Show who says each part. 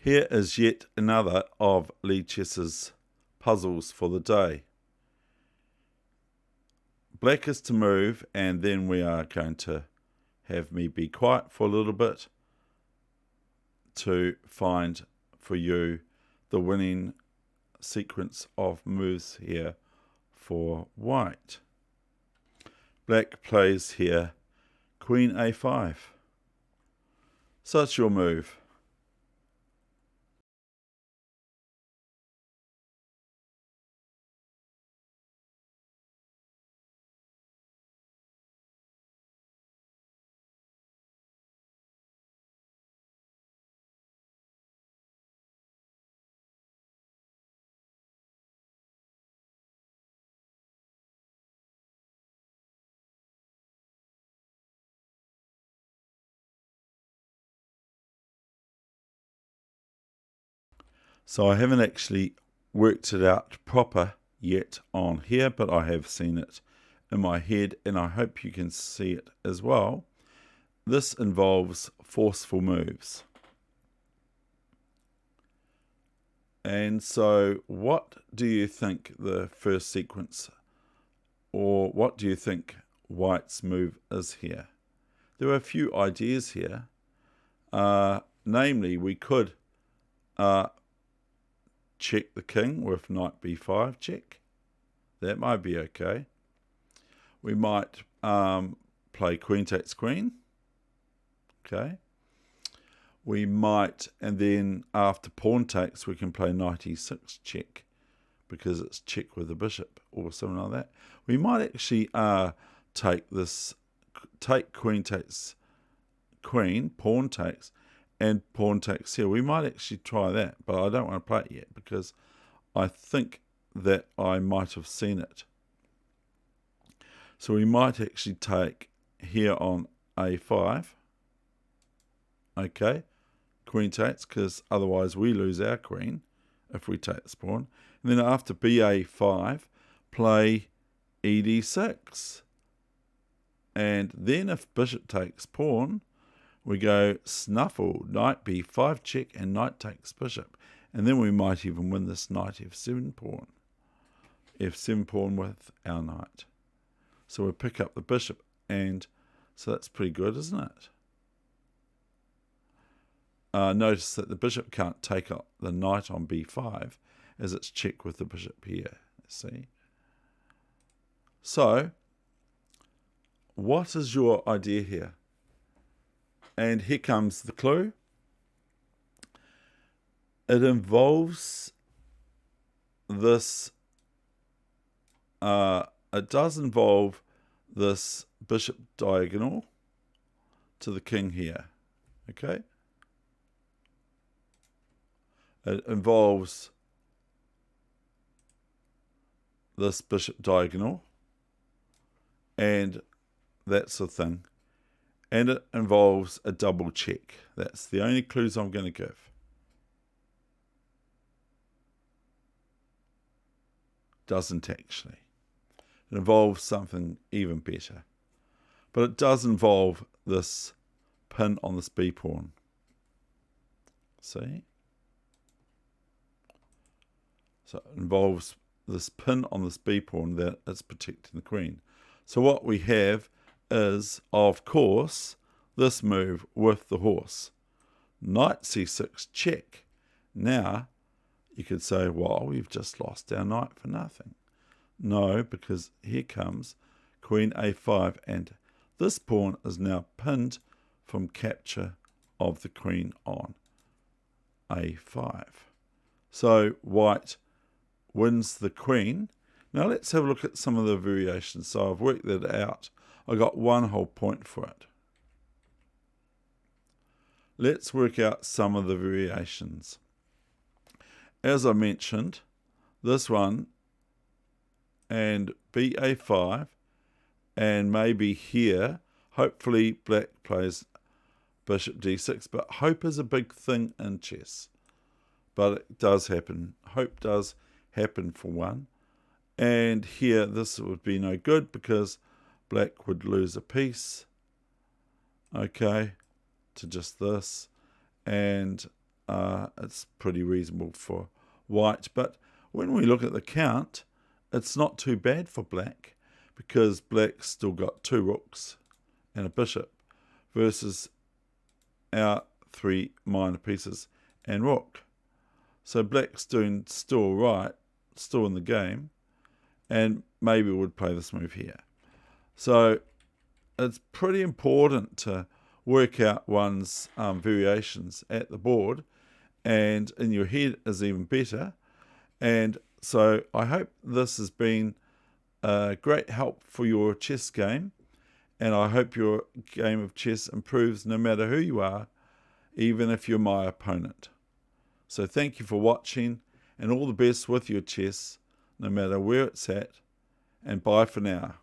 Speaker 1: Here is yet another of Lichess's puzzles for the day. Black is to move, and then we are going to have me be quiet for a little bit to find for you the winning sequence of moves here for white. Black plays here Queen A5. So it's your move. So I haven't actually worked it out proper yet on here, but I have seen it in my head, and I hope you can see it as well. This involves forceful moves. And so what do you think the first sequence, or what do you think white's move is here? There are a few ideas here. Namely, we could check the king with knight b5 check. That might be okay. We might play queen takes queen. Okay. We might, and then after pawn takes, we can play knight e6 check, because it's check with the bishop or something like that. We might actually take queen takes queen, pawn takes, and pawn takes here. We might actually try that, but I don't want to play it yet because I think that I might have seen it. So we might actually take here on a5. Okay, queen takes, because otherwise we lose our queen if we take this pawn. And then after ba5, play ed6. And then if bishop takes pawn, we go snuffle, knight b5 check, and knight takes bishop. And then we might even win this knight f7 pawn. f7 pawn with our knight. So we'll pick up the bishop, and so that's pretty good, isn't it? Notice that the bishop can't take up the knight on b5, as it's check with the bishop here, see? So, what is your idea here? And here comes the clue. It involves this, it does involve this bishop diagonal to the king here, okay? It involves this bishop diagonal and that sort of thing. And it involves a double check. That's the only clues I'm going to give. Doesn't actually. It involves something even better. But it does involve this pin on this b pawn. See? So it involves this pin on this b pawn that is protecting the queen. So what we have is, of course, this move with the horse. Knight c6 check. Now, you could say, well, we've just lost our knight for nothing. No, because here comes queen a5, and this pawn is now pinned from capture of the queen on a5. So white wins the queen. Now let's have a look at some of the variations. So I've worked that out. I got one whole point for it. Let's work out some of the variations. As I mentioned, this one and ba5, and maybe here, hopefully black plays bishop d6, but hope is a big thing in chess. But it does happen. Hope does happen for one. And here, this would be no good because black would lose a piece, okay, to just this. And it's pretty reasonable for white. But when we look at the count, it's not too bad for black, because black's still got 2 rooks and a bishop versus our 3 minor pieces and rook. So black's doing still right, still in the game, and maybe would play this move here. So it's pretty important to work out one's variations at the board, and in your head is even better. And so I hope this has been a great help for your chess game, and I hope your game of chess improves no matter who you are, even if you're my opponent. So thank you for watching, and all the best with your chess, no matter where it's at, and bye for now.